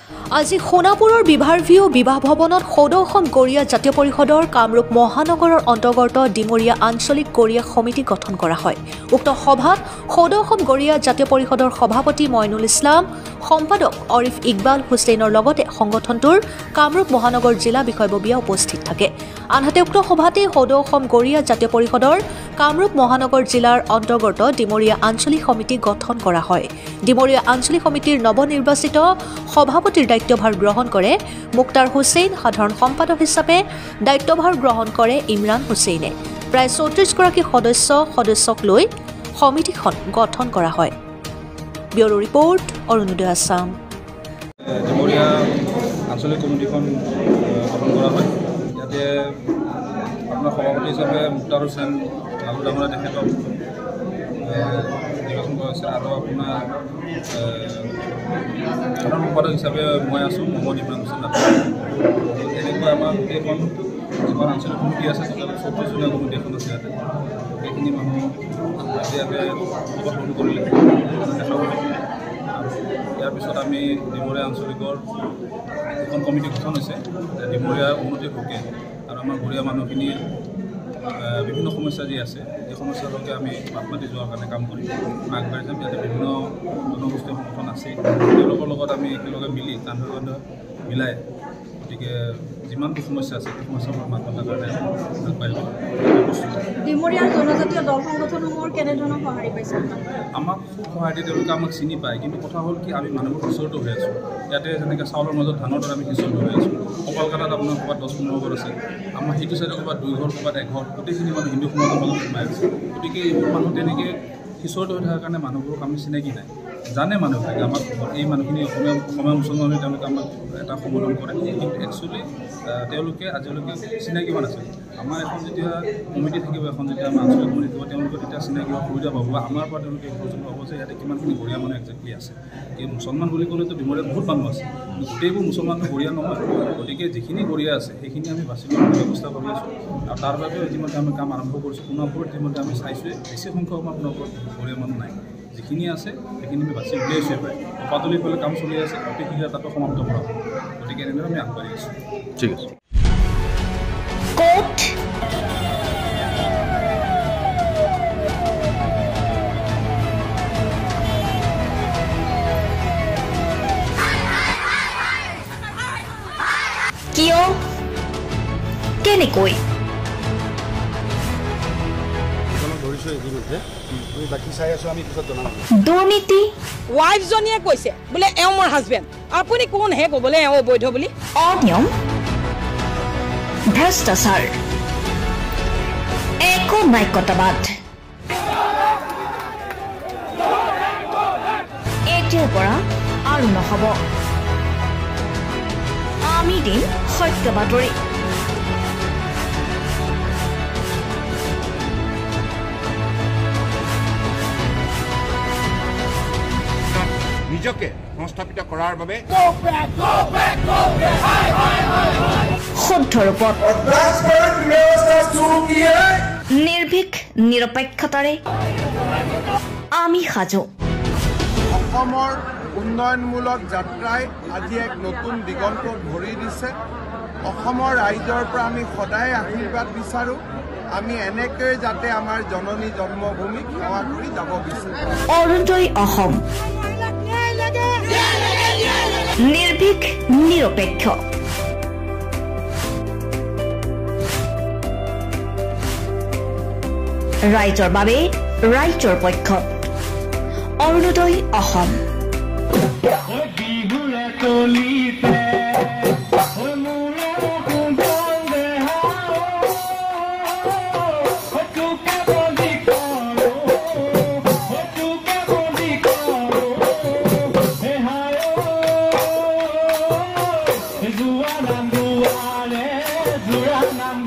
আজি সোণাপুৰৰ বিভাৰভিউ বিবাহ ভৱনত সদৌ অসম গৰিয়া জাতীয় পৰিষদৰ কামৰূপ মহানগৰৰ অন্তৰ্গত ডিমৰীয়া আঞ্চলিক গৰিয়া সমিতি গঠন কৰা হয়। উক্ত সভাত সদৌ অসম গৰিয়া জাতীয় পৰিষদৰ সভাপতি মইনুল ইছলাম, সম্পাদক অৰিফ ইকবাল হুছেইনৰ লগতে সংগঠনটোৰ কামৰূপ মহানগৰ জিলা বিষয়ববীয়া উপস্থিত থাকে। আনহাতে উক্ত সভাতে সদৌ অসম গৰিয়া জাতীয় পৰিষদৰ কামৰূপ মহানগৰ জিলাৰ অন্তৰ্গত ডিমৰীয়া আঞ্চলিক সমিতি গঠন কৰা হয়। ডিমৰীয়া আঞ্চলিক সমিতিৰ নৱনিৰ্বাচিত সভাপতিৰ দায়িত্বভাৰ গ্ৰহণ কৰে মুক্তাৰ হুছেইন, সাধাৰণ সম্পাদক হিচাপে দায়িত্বভাৰ গ্ৰহণ কৰে ইমৰান হুছেইনে। প্ৰায় ৩৪গৰাকী সদস্যক লৈ সমিতিখন গঠন কৰা হয়। Bureau report, Arunodoy Assam. ডিমৰীয়া আঞ্চলিক কমিটিখন গঠন কৰা হয়। ইয়াতে আপোনাৰ সভাপতি হিচাপে মুক্তাৰ হুছেইন লালু ডাঙৰীয়া তেখেতক নিৰ্বাচন কৰা হৈছে আৰু আপোনাৰ সাধাৰণ সম্পাদক হিচাপে মই আছোঁ মহম্মদ ইমৰান হুছেইন। এনেকুৱা আমাৰ গোটেইখন যিখন আঞ্চলিক কমিটি আছে, ৩৪জনীয়া কমিটি এখন আছে ইয়াতে। সেইখিনি মানুহ ইয়াতে গঠন কৰিলে দেখা পালোঁ। ইয়াৰ পিছত আমি ডিমৰীয়া আঞ্চলিকৰ এখন কমিটি গঠন হৈছে ডিমৰীয়াৰ উন্নতিৰ হকে আৰু আমাৰ গৰিয়া মানুহখিনিৰ বিভিন্ন সমস্যা যি আছে এই সমস্যাৰ হকে আমি মাত মাতি যোৱাৰ কাৰণে কাম কৰিম, আগবাঢ়ি যাম। ইয়াতে বিভিন্ন জনগোষ্ঠীয় সংগঠন আছে, তেওঁলোকৰ লগত আমি একেলগে মিলি কান্ধে কান্ধে মিলাই গতিকে যিমানটো সমস্যা আছে সেই সমস্যাবোৰ মাত মতাৰ কাৰণে আগবাঢ়ি যাম। ডিমৰীয়াৰ জনজাতীয় দল সংগঠনসমূহৰ কেনেধৰণৰ সঁহাৰি পাইছে? আমাক খুব সহায় দিয়ে, তেওঁলোকে আমাক চিনি পায়। কিন্তু কথা হ'ল কি, আমি মানুহবোৰ সিঁচৰত হৈ আছোঁ। ইয়াতে যেনেকৈ চাউলৰ মাজত ধানৰ দৰে আমি সিঁচৰত হৈ আছোঁ। কপালকাটাত আপোনাৰ ক'ৰবাত ১০-১৫ ঘৰ আছে, আমাৰ সেইটো চাইডে ক'ৰবাত 2 ঘৰ, ক'ৰবাত 1 ঘৰ, গোটেইখিনি মানুহ হিন্দু সমাজৰ মাজত সোমাই আছে। গতিকে এইবোৰ মানুহ তেনেকৈ সিঁচৰত হৈ থকাৰ কাৰণে মানুহবোৰক আমি চিনাকি নাই, জানে মানুহবিলাকে আমাক এই মানুহখিনি অসমীয়া মুছলমান হৈ তেওঁলোকে আমাক এটা সম্বোধন কৰে, কিন্তু একচুৱেলি তেওঁলোকে আজিলৈকে চিনাকি হোৱা নাছিল। আমাৰ এখন যেতিয়া কমিটি থাকিব, এখন যেতিয়া আমাৰ আঞ্চলিক কমিটি থাকিব, তেওঁলোকে তেতিয়া চিনাকি হোৱা সুবিধা পাব বা আমাৰ পৰা তেওঁলোকে উপযোগ পাব যে ইয়াতে কিমানখিনি গৰিয়া মানুহ একজেক্টলি আছে। এই মুছলমান বুলি ক'লেতো ডিমৰীয়াত বহুত মানুহ আছে, কিন্তু গোটেইবোৰ মুছলমানটো গৰিয়া নহয়। গতিকে যিখিনি গৰিয়া আছে সেইখিনি আমি বাছি লোৱাৰ ব্যৱস্থা কৰি আছোঁ আৰু তাৰ বাবে ইতিমধ্যে আমি কাম আৰম্ভ কৰিছোঁ। সোণাপুৰত ইতিমধ্যে আমি চাইছোঁৱে বেছি সংখ্যক আমাৰ সোণাপুৰত গৰিয়া মানুহ নাই। যিখিনি আছে সেইখিনি আমি বাছি উলিয়াইছোঁ। প্ৰায় পাতলি ফালে কাম চলি আছে, অতি শীঘ্ৰে তাতো সমাপ্ত কৰা হ'ব। গতিকে এনেদৰে আমি আগবাঢ়ি আছোঁ। ঠিক আছে। কিয়, কেনেকৈ দুৰ্নীতি? ৱাইফজনীয়ে কৈছে বোলে এওঁ মোৰ হাজবেণ্ড, আপুনি কোন হে ক'বলৈ এওঁ অবৈধ বুলি? অনিয়ম, ভ্ৰষ্টাচাৰ, একো নায়কতাবাদ। এতিয়াৰ পৰা আৰু নহ'ব। আমি দিম সত্য বাতৰি। নিজকে সংস্থাপিত কৰাৰ বাবে শুদ্ধ ৰূপত নিৰ্ভীক নিৰপেক্ষতাৰে আমি সাজু। অসমৰ উন্নয়নমূলক যাত্ৰাই আজি এক নতুন দিগন্ত ভৰি দিছে। অসমৰ ৰাইজৰ পৰা আমি সদায় আশীৰ্বাদ বিচাৰোঁ। আমি এনেকৈ যাতে আমাৰ জননী জন্মভূমিক সেৱা কৰি যাব বিচাৰোঁ। অৰুণোদয় অসম, নিৰ্ভীক নিৰপেক্ষ। ৰাইজৰ বাবে, ৰাইজৰ পক্ষত। অৰুণোদয় অসম। Nam